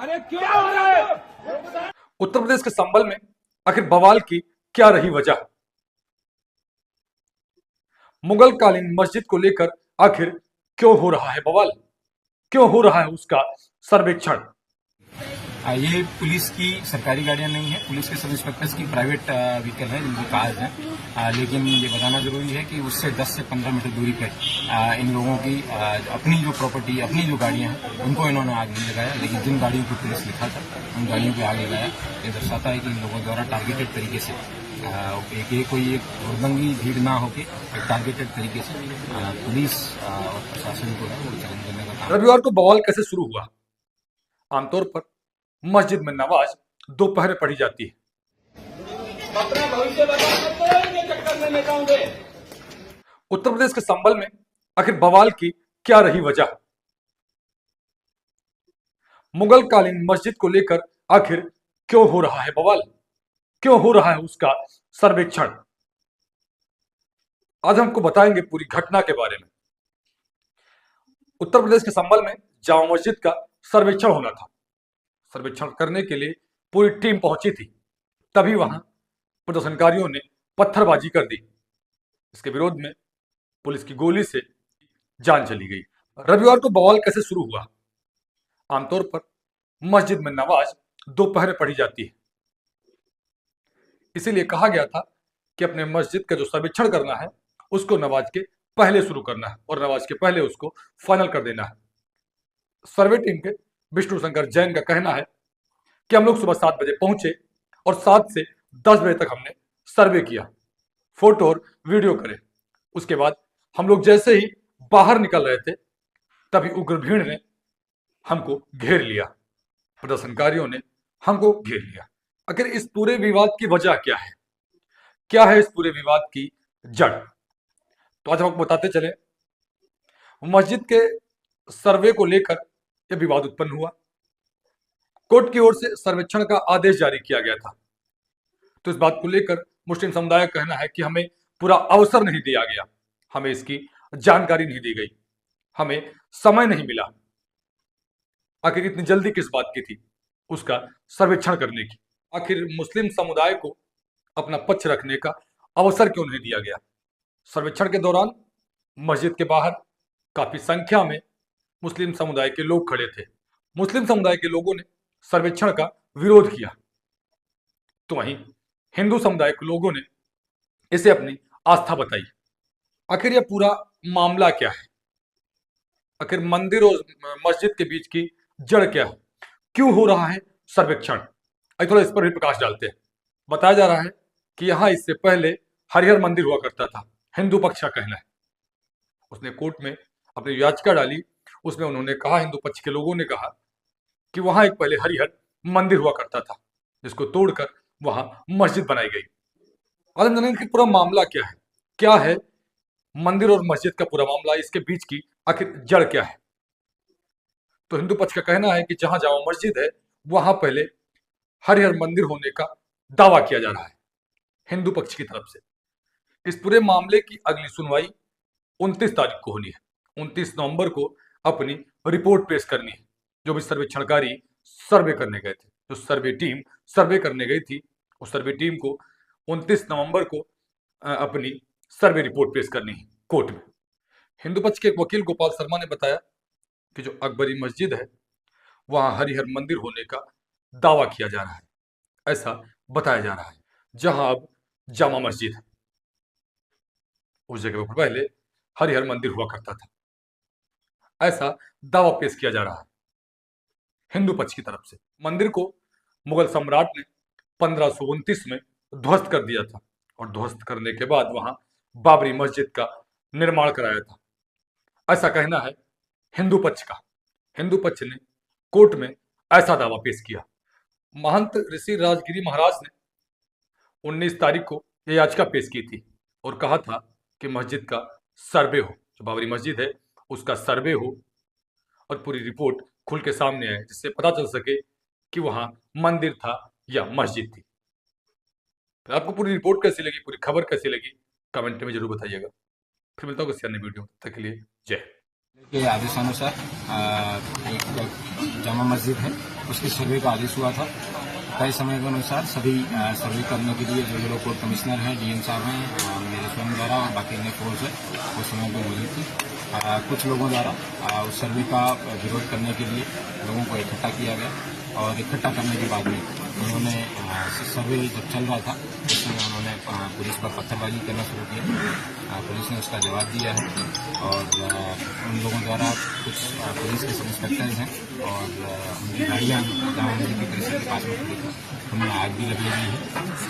अरे क्या हो रहा है? उत्तर प्रदेश के संभल में आखिर बवाल की क्या रही वजह? मुगल कालीन मस्जिद को लेकर आखिर क्यों हो रहा है बवाल? क्यों हो रहा है उसका सर्वेक्षण? ये पुलिस की सरकारी गाड़ियां नहीं है, पुलिस के सब इंस्पेक्टर्स की प्राइवेट व्हीकल है, जिनकी कार है। लेकिन ये बताना जरूरी है कि उससे 10 से 15 मीटर दूरी पे इन लोगों की अपनी जो प्रॉपर्टी, अपनी जो गाड़ियां हैं, उनको इन्होंने आग नहीं लगाया। लेकिन जिन गाड़ियों को पुलिस लिखा था, उन गाड़ियों पर आग लगाया। ये दर्शाता है कि इन लोगों द्वारा टारगेटेड तरीके से कोई एक हुड़दंगी भीड़ ना होके एक टारगेटेड तरीके से पुलिस और प्रशासन को है वो चैलेंज करने का काम। रविवार को बवाल कैसे शुरू हुआ? आमतौर पर मस्जिद में नमाज दोपहर पढ़ी जाती है। अपना भविष्य बर्बाद मत करो इनके चक्कर में नेताओं के। उत्तर प्रदेश के संभल में आखिर बवाल की क्या रही वजह? मुगल कालीन मस्जिद को लेकर आखिर क्यों हो रहा है बवाल? क्यों हो रहा है उसका सर्वेक्षण? आज हमको बताएंगे पूरी घटना के बारे में। उत्तर प्रदेश के संभल में जामा मस्जिद का सर्वेक्षण होना था। सर्वेक्षण करने के लिए पूरी टीम पहुंची थी। तभी वहां प्रदर्शनकारियों ने पत्थरबाजी कर दी। इसके विरोध में पुलिस की गोली से जान चली गई। रविवार को बवाल कैसे शुरू हुआ? आमतौर पर मस्जिद में नमाज दोपहर पढ़ी जाती है। इसीलिए कहा गया था कि अपने मस्जिद का जो सर्वेक्षण करना है उसको नमाज के पहले शुरू करना है और नमाज के पहले उसको फाइनल कर देना है। सर्वे टीम के विष्णु शंकर जैन का कहना है कि हम लोग सुबह 7 बजे पहुंचे और 7 से 10 बजे तक हमने सर्वे किया, फोटो और वीडियो करे। उसके बाद हम लोग जैसे ही बाहर निकल रहे थे तभी उग्र भीड़ ने हमको घेर लिया। प्रदर्शनकारियों ने हमको घेर लिया। आखिर इस पूरे विवाद की वजह क्या है? क्या है इस पूरे विवाद की जड़? तो आज हम आपको बताते चले। मस्जिद के सर्वे को लेकर यह विवाद उत्पन्न हुआ। कोर्ट की ओर से सर्वेक्षण का आदेश जारी किया गया था। तो इस बात को लेकर मुस्लिम समुदाय का कहना है कि हमें पूरा अवसर नहीं दिया गया, हमें इसकी जानकारी नहीं दी गई, हमें समय नहीं मिला। आखिर इतनी जल्दी किस बात की थी उसका सर्वेक्षण करने की? आखिर मुस्लिम समुदाय को अपना पक्ष रखने का अवसर क्यों नहीं दिया गया? सर्वेक्षण के दौरान मस्जिद के बाहर काफी संख्या में मुस्लिम समुदाय के लोग खड़े थे। मुस्लिम समुदाय के लोगों ने सर्वेक्षण का विरोध किया, तो वहीं हिंदू समुदाय के लोगों ने इसे अपनी आस्था बताई। आखिर यह पूरा मामला क्या है? आखिर मंदिर और मस्जिद के बीच की जड़ क्या है? क्यों हो रहा है सर्वेक्षण? थोड़ा इस पर भी प्रकाश डालते हैं। बताया जा रहा है कि यहां इससे पहले हरिहर मंदिर हुआ करता था। हिंदू पक्ष का कहना है। उसने कोर्ट में अपनी याचिका डाली, उसमें उन्होंने कहा, हिंदू पक्ष के लोगों ने कहा कि वहां एक पहले हरिहर मंदिर हुआ करता था जिसको तोड़कर वहां मस्जिद बनाई गई। आज हम जानेंगे कि पूरा मामला क्या है। क्या है मंदिर और मस्जिद का पूरा मामला? इसके बीच की आखिर जड़ क्या है? तो हिंदू पक्ष का कहना है कि जहां जामा मस्जिद है वहां पहले हरिहर मंदिर होने का दावा किया जा रहा है हिंदू पक्ष की तरफ से। इस पूरे मामले की अगली सुनवाई 29 तारीख को होनी है। 29 नवंबर को अपनी रिपोर्ट पेश करनी है। जो भी सर्वेक्षणकारी सर्वे करने गए थे, जो सर्वे टीम सर्वे करने गई थी, उस सर्वे टीम को 29 नवंबर को अपनी सर्वे रिपोर्ट पेश करनी है कोर्ट में। हिंदू पक्ष के एक वकील गोपाल शर्मा ने बताया कि जो अकबरी मस्जिद है वहां हरिहर मंदिर होने का दावा किया जा रहा है, ऐसा बताया जा रहा है। जहां अब जामा मस्जिद है उस जगह पर पहले हरिहर मंदिर हुआ करता था, ऐसा दावा पेश किया जा रहा है हिंदू पक्ष की तरफ से। मंदिर को मुगल सम्राट ने 1529 में ध्वस्त कर दिया था और ध्वस्त करने के बाद वहां बाबरी मस्जिद का निर्माण कराया था, ऐसा कहना है हिंदू पक्ष का। हिंदू पक्ष ने कोर्ट में ऐसा दावा पेश किया। महंत ऋषि राजगिरी महाराज ने 19 तारीख को यह याचिका पेश की थी और कहा था कि मस्जिद का सर्वे हो, जो बाबरी मस्जिद है उसका सर्वे हो और पूरी रिपोर्ट खुल के सामने आए, जिससे पता चल सके कि वहां मंदिर था या मस्जिद थी। तो आपको पूरी रिपोर्ट कैसी लगी, पूरी खबर कैसी लगी, कमेंट में जरूर बताइएगा। फिर मिलता हूँ किसी अन्य वीडियो में। तब तक के लिए जय। के आदेशानुसार एक जामा मस्जिद है उसके सर्वे का आदेश हुआ था। तय समय के अनुसार सभी सर्वे करने के लिए जो कोर्ट कमिश्नर हैं, डीएम साहब हैं, मेरे स्वयं द्वारा और बाकी अन्य फोर्स है वो समय पर मौजूद थी। कुछ लोगों द्वारा उस सर्वे का विरोध करने के लिए लोगों को इकट्ठा किया गया और इकट्ठा करने के बाद में उन्होंने सर्वे जब चल रहा था उसमें उन्होंने पुलिस पर पत्थरबाजी करना शुरू किया। पुलिस ने उसका जवाब दिया है और उन लोगों द्वारा कुछ पुलिस के सब इंस्पेक्टर हैं और उनकी गाड़ियाँ जामा मस्जिद की परिसर के पास में खड़ी थी, उनमें आग भी लगी हुई है।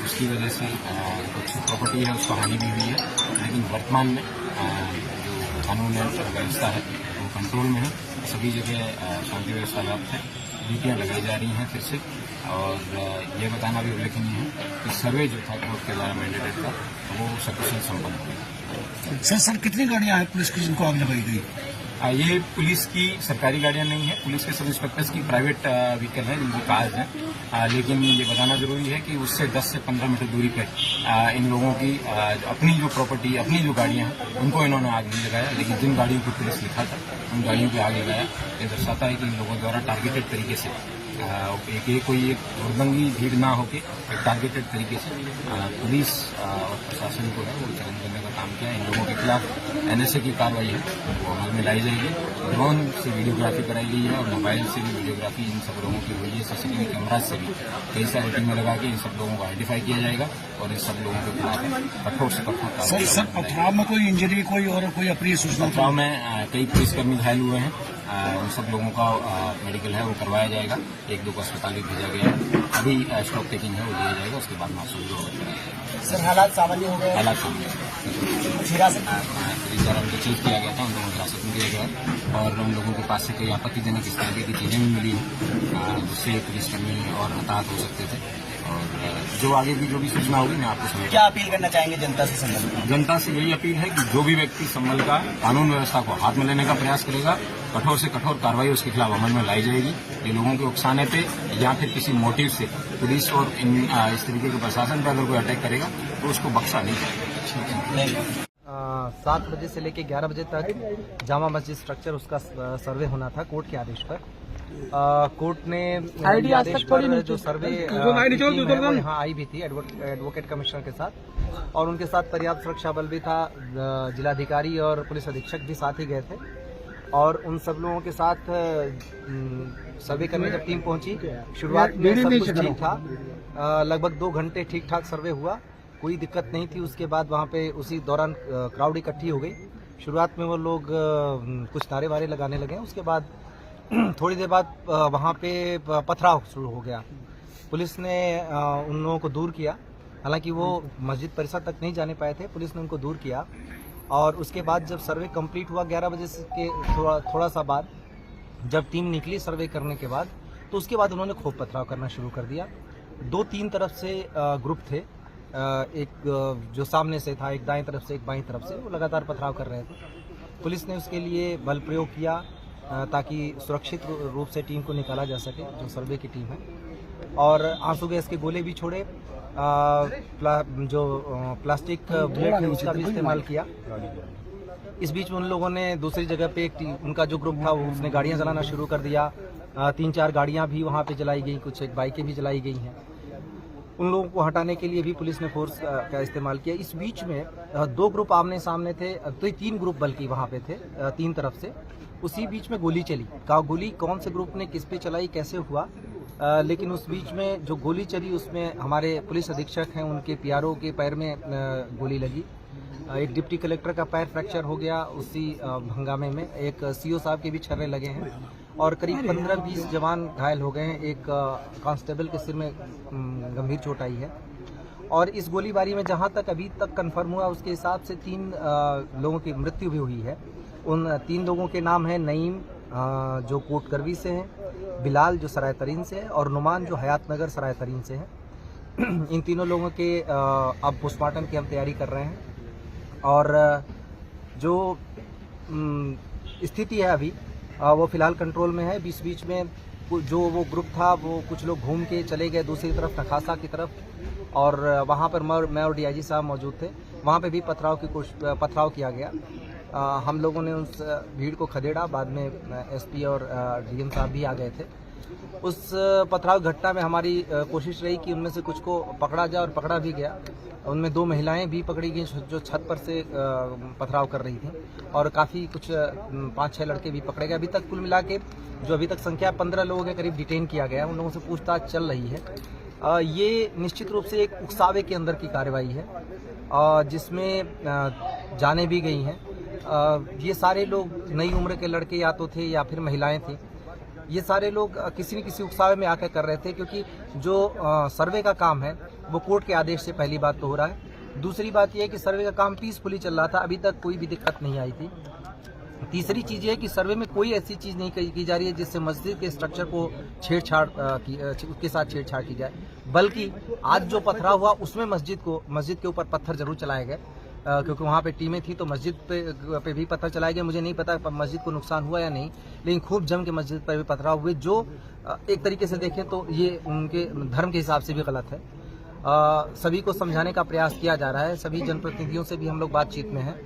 उसकी वजह से कुछ प्रॉपर्टी है उसको हानि भी हुई है, लेकिन वर्तमान में जो कानून व्यवस्था है वो कंट्रोल में है। सभी जगह शांति व्यवस्था व्याप्त है, ड्यूटियाँ लगाई जा रही हैं फिर से। और ये बताना भी उल्लेखनीय है कि सर्वे जो था कोर्ट के द्वारा मैंडेटेड था वो सकुशल संपन्न हुआ। सर कितनी गाड़ियां हैं पुलिस की जिनको आग लगाई गई? ये पुलिस की सरकारी गाड़ियां नहीं है, पुलिस के सब इंस्पेक्टर्स की प्राइवेट व्हीकल है जिनकी कार्स हैं। लेकिन ये बताना जरूरी है कि उससे 10 से 15 मीटर दूरी पर इन लोगों की अपनी जो प्रॉपर्टी, अपनी जो गाड़ियां हैं उनको इन्होंने आग नहीं लगाया, लेकिन जिन गाड़ियों को पुलिस लिखा था उन गाड़ियों की आग लगाया। ये दर्शाता है कि इन लोगों द्वारा टारगेटेड तरीके से कोई एक हुड़दंगी भीड़ ना होकर एक टारगेटेड तरीके से पुलिस और प्रशासन को है वो चयन करने का काम किया। इन लोगों के खिलाफ एनएसए की कार्रवाई है वो अमल में लाई जाएगी। ड्रोन से वीडियोग्राफी कराई गई है और मोबाइल से भी वीडियोग्राफी इन सब लोगों की हुई है। सीसीटीवी कैमराज से भी कई सारी टीमें लगा के इन सब लोगों को आइडेंटिफाई किया जाएगा और इन सब लोगों के खिलाफ कठोर से कठोर कार्रवाई। सर पथराव में कोई इंजरी कोई अप्रिय सूचना? पथराव में कई पुलिसकर्मी घायल हुए हैं, उन सब लोगों का मेडिकल है वो करवाया जाएगा। 1-2 को अस्पताल भी भेजा गया है, अभी स्टॉक टेकिंग है वो दिया जाएगा, उसके बाद मासूम होगा। सर हालात सामान्य हो गए? हालात सामान्य हिरासत उनको चीज किया गया था, उन लोगों को हिरासत में दिया गया और उन लोगों के पास से कई आपत्तिजनक इस तरह की चीजें भी मिली हैं जिससे पुलिसकर्मी और हताहत हो सकते थे। और जो आगे की जो भी सूचना होगी मैं आपको समझ। क्या अपील करना चाहेंगे जनता से संबंधित? जनता से यही अपील है कि जो भी व्यक्ति संभल का कानून व्यवस्था को हाथ में लेने का प्रयास करेगा, कठोर से कठोर कार्रवाई उसके खिलाफ अमल में लाई जाएगी। ये लोगों के उकसाने पे या फिर किसी मोटिव से पुलिस और इस तरीके के प्रशासन पर अगर कोई अटैक करेगा तो उसको बख्शा नहीं जाएगा। 7 बजे से लेकर 11 बजे तक जामा मस्जिद स्ट्रक्चर उसका सर्वे होना था कोर्ट के आदेश पर। कोर्ट ने आदेश पर जो सर्वे यहाँ आई भी थी एडवोकेट कमिश्नर के साथ और उनके साथ पर्याप्त सुरक्षा बल भी था, जिलाधिकारी और पुलिस अधीक्षक भी साथ ही गए थे। और उन सब लोगों के साथ सर्वे करने जब टीम पहुंची, शुरुआत में सब कुछ ठीक था, लगभग 2 घंटे ठीक ठाक सर्वे हुआ, कोई दिक्कत नहीं थी। उसके बाद वहाँ पे उसी दौरान क्राउड इकट्ठी हो गई। शुरुआत में वो लोग कुछ नारे वारे लगाने लगे, उसके बाद थोड़ी देर बाद वहाँ पे पथराव शुरू हो गया। पुलिस ने उन लोगों को दूर किया, हालांकि वो मस्जिद परिसर तक नहीं जाने पाए थे, पुलिस ने उनको दूर किया। और उसके बाद जब सर्वे कंप्लीट हुआ 11 बजे के थोड़ा सा बाद जब टीम निकली सर्वे करने के बाद, तो उसके बाद उन्होंने खूब पथराव करना शुरू कर दिया। 2-3 तरफ से ग्रुप थे, एक जो सामने से था, एक दाएं तरफ से, एक बाईं तरफ से, वो लगातार पथराव कर रहे थे। पुलिस ने उसके लिए बल प्रयोग किया ताकि सुरक्षित रूप से टीम को निकाला जा सके, जो सर्वे की टीम है। और आंसू गैस के गोले भी छोड़े, जो प्लास्टिक बुलेट है उसका भी इस्तेमाल किया। इस बीच में उन लोगों ने दूसरी जगह पे उनका जो ग्रुप था वो उसने गाड़ियां जलाना शुरू कर दिया। 3-4 गाड़ियां भी वहां पे जलाई गई, कुछ एक बाइकें भी जलाई गई हैं। उन लोगों को हटाने के लिए भी पुलिस ने फोर्स का इस्तेमाल किया। इस बीच में 2 ग्रुप आमने सामने थे, तो 3 ग्रुप बल्कि वहां पे थे 3 तरफ से। उसी बीच में गोली चली, गोली कौन से ग्रुप ने किस पे चलाई कैसे हुआ, लेकिन उस बीच में जो गोली चली उसमें हमारे पुलिस अधीक्षक हैं उनके पीआरओ के पैर में गोली लगी। एक डिप्टी कलेक्टर का पैर फ्रैक्चर हो गया उसी हंगामे में। एक सीओ साहब के भी छर्रे लगे हैं और करीब 15-20 जवान घायल हो गए हैं। एक कांस्टेबल के सिर में गंभीर चोट आई है। और इस गोलीबारी में जहां तक अभी तक कंफर्म हुआ उसके हिसाब से 3 लोगों की मृत्यु भी हुई है। उन 3 लोगों के नाम है नईम जो कोट करवी से हैं, बिलाल जो सराय तरीन से है और नुमान जो हयात नगर सराय तरीन से हैं। इन तीनों लोगों के अब पोस्टमार्टम की हम तैयारी कर रहे हैं। और जो स्थिति है अभी वो फिलहाल कंट्रोल में है। बीच में जो वो ग्रुप था वो कुछ लोग घूम के चले गए दूसरी तरफ नखासा की तरफ और वहाँ पर मैं और डीआईजी साहब मौजूद थे। वहाँ पे भी पथराव किया गया। हम लोगों ने उस भीड़ को खदेड़ा। बाद में एसपी और डीएम साहब भी आ गए थे। उस पथराव घटना में हमारी कोशिश रही कि उनमें से कुछ को पकड़ा जाए और पकड़ा भी गया। उनमें 2 महिलाएं भी पकड़ी गई जो छत पर से पथराव कर रही थी, और काफ़ी कुछ 5-6 लड़के भी पकड़े गए। अभी तक कुल मिला के जो अभी तक संख्या 15 लोगों के करीब डिटेन किया गया है। उन लोगों से पूछताछ चल रही है। ये निश्चित रूप से एक उकसावे के अंदर की कार्रवाई है, जिसमें जाने भी गई हैं। ये सारे लोग नई उम्र के लड़के या तो थे या फिर महिलाएं थी। ये सारे लोग किसी न किसी उकसावे में आकर कर रहे थे, क्योंकि जो सर्वे का काम है वो कोर्ट के आदेश से पहली बात तो हो रहा है। दूसरी बात यह है कि सर्वे का काम पीसफुली चल रहा था, अभी तक कोई भी दिक्कत नहीं आई थी। तीसरी चीज़ ये है कि सर्वे में कोई ऐसी चीज़ नहीं की जा रही है जिससे मस्जिद के स्ट्रक्चर को छेड़छाड़ उसके साथ छेड़छाड़ की जाए, बल्कि आज जो पथराव हुआ उसमें मस्जिद के ऊपर पत्थर जरूर चलाए गए, क्योंकि वहाँ पे टीमें थी तो मस्जिद पे भी पत्थर चलाए गए। मुझे नहीं पता मस्जिद को नुकसान हुआ या नहीं, लेकिन खूब जम के मस्जिद पर भी पथराव हुए, जो एक तरीके से देखें तो ये उनके धर्म के हिसाब से भी गलत है। सभी को समझाने का प्रयास किया जा रहा है। सभी जनप्रतिनिधियों से भी हम लोग बातचीत में हैं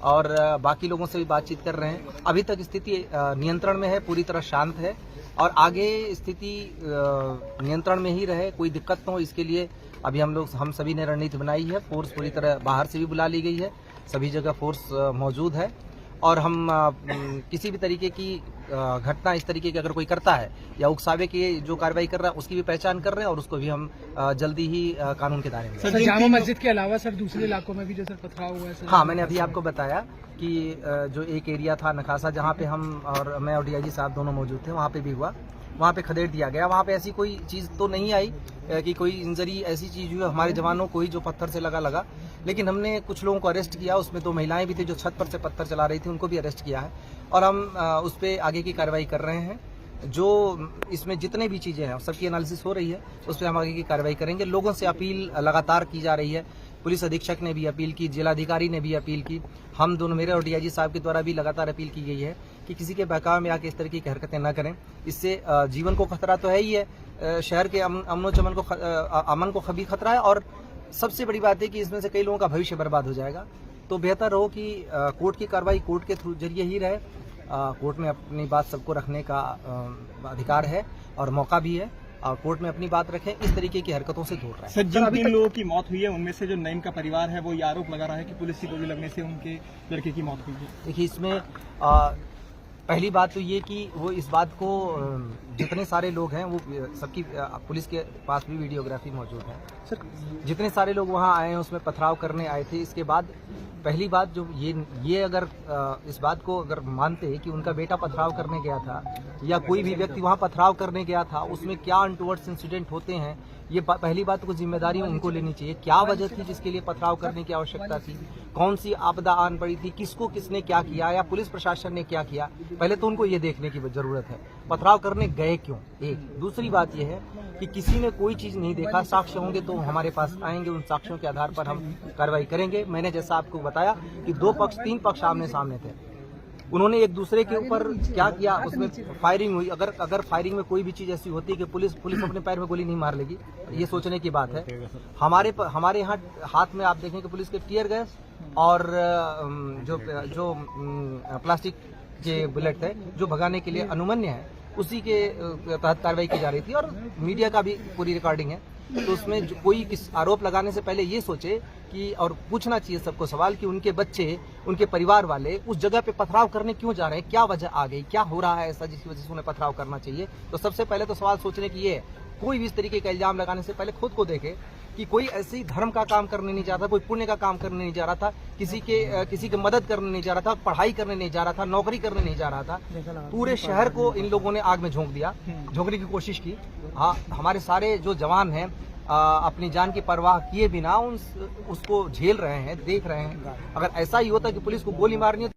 और बाकी लोगों से भी बातचीत कर रहे हैं। अभी तक स्थिति नियंत्रण में है, पूरी तरह शांत है, और आगे स्थिति नियंत्रण में ही रहे, कोई दिक्कत न हो, इसके लिए अभी हम सभी ने रणनीति बनाई है। फोर्स पूरी तरह बाहर से भी बुला ली गई है, सभी जगह फोर्स मौजूद है, और हम किसी भी तरीके की घटना इस तरीके की अगर कोई करता है या उकसावे की जो कार्रवाई कर रहा है उसकी भी पहचान कर रहे हैं, और उसको भी हम जल्दी ही कानून के दायरे में। सर, जामा मस्जिद के अलावा सर दूसरे इलाकों में भी जो सर पथराव हुआ है सर? हाँ, मैंने अभी आपको बताया कि जो एक एरिया था नखासा, जहाँ पे मैं और डीआईजी साहब दोनों मौजूद थे, वहाँ पे भी हुआ, वहाँ पे खदेड़ दिया गया। वहाँ पे ऐसी कोई चीज़ तो नहीं आई कि कोई इंजरी ऐसी चीज़ हुई हमारे जवानों को ही जो पत्थर से लगा, लेकिन हमने कुछ लोगों को अरेस्ट किया। उसमें 2 महिलाएं भी थी जो छत पर से पत्थर चला रही थी, उनको भी अरेस्ट किया है, और हम उस पर आगे की कार्रवाई कर रहे हैं। जो इसमें जितने भी चीज़ें हैं सबकी एनालिसिस हो रही है, उस पर हम आगे की कार्रवाई करेंगे। लोगों से अपील लगातार की जा रही है, पुलिस अधीक्षक ने भी अपील की, जिलाधिकारी ने भी अपील की, हम दोनों मेरे और डीआईजी साहब के द्वारा भी लगातार अपील की गई है कि किसी के बहकावे में आके इस तरह की हरकतें न करें। इससे जीवन को खतरा तो है ही है, शहर के अमन को भी खतरा है, और सबसे बड़ी बात है कि इसमें से कई लोगों का भविष्य बर्बाद हो जाएगा। तो बेहतर हो कि कोर्ट की कार्रवाई कोर्ट के जरिए ही रहे। कोर्ट में अपनी बात सबको रखने का अधिकार है और मौका भी है, और कोर्ट में अपनी बात रखें, इस तरीके की हरकतों से दूर रहें। सर, जिन 3 लोगों की मौत हुई है उनमें से जो नईम का परिवार है वो ये आरोप लगा रहा है कि पुलिस की गोली लगने से उनके लड़के की मौत हुई है। देखिए, इसमें पहली बात तो ये कि वो इस बात को जितने सारे लोग हैं वो सबकी पुलिस के पास भी वीडियोग्राफी मौजूद है। सर, जितने सारे लोग वहाँ आए हैं उसमें पथराव करने आए थे। इसके बाद पहली बात जो ये अगर इस बात को अगर मानते कि उनका बेटा पथराव करने गया था या कोई भी व्यक्ति वहाँ पथराव करने गया था, उसमें क्या अनटुवर्ड्स इंसिडेंट होते हैं, ये पहली बात को जिम्मेदारी उनको लेनी चाहिए। क्या वजह थी जिसके लिए पथराव करने की आवश्यकता थी, कौन सी आपदा आन पड़ी थी, किसको किसने क्या किया, या पुलिस प्रशासन ने क्या किया, पहले तो उनको ये देखने की जरूरत है। पथराव करने गए क्यों, एक। दूसरी बात यह है कि किसी ने कोई चीज नहीं देखा, साक्ष्य होंगे तो हमारे पास आएंगे, उन साक्ष्यों के आधार पर हम कार्रवाई करेंगे। मैंने जैसा आपको बताया कि 3 पक्ष आमने सामने थे, उन्होंने एक दूसरे के ऊपर क्या किया, उसमें फायरिंग हुई। अगर फायरिंग में कोई भी चीज ऐसी होती है कि पुलिस अपने पैर में गोली नहीं मार लेगी, ये सोचने की बात है। हमारे यहाँ हाथ में आप देखें कि पुलिस के टीयर गैस और जो प्लास्टिक के बुलेट थे जो भगाने के लिए अनुमन्य है, उसी के तहत कार्रवाई की जा रही थी, और मीडिया का भी पूरी रिकॉर्डिंग है। तो उसमें कोई किस आरोप लगाने से पहले ये सोचे कि, और पूछना चाहिए सबको सवाल कि उनके बच्चे, उनके परिवार वाले उस जगह पे पथराव करने क्यों जा रहे हैं, क्या वजह आ गई, क्या हो रहा है ऐसा जिसकी वजह से उन्हें पथराव करना चाहिए। तो सबसे पहले तो सवाल सोचने की ये है, कोई भी इस तरीके का इल्जाम लगाने से पहले खुद को देखे कि कोई ऐसी धर्म का काम करने नहीं जा रहा था, कोई पुण्य का काम करने नहीं जा रहा था, किसी के मदद करने नहीं जा रहा था, पढ़ाई करने नहीं जा रहा था, नौकरी करने नहीं जा रहा था। पूरे शहर को इन लोगों ने आग में झोंकने की कोशिश की। हाँ, हमारे सारे जो जवान हैं अपनी जान की परवाह किए बिना उसको झेल रहे हैं, देख रहे हैं। अगर ऐसा ही होता कि पुलिस को गोली मारनी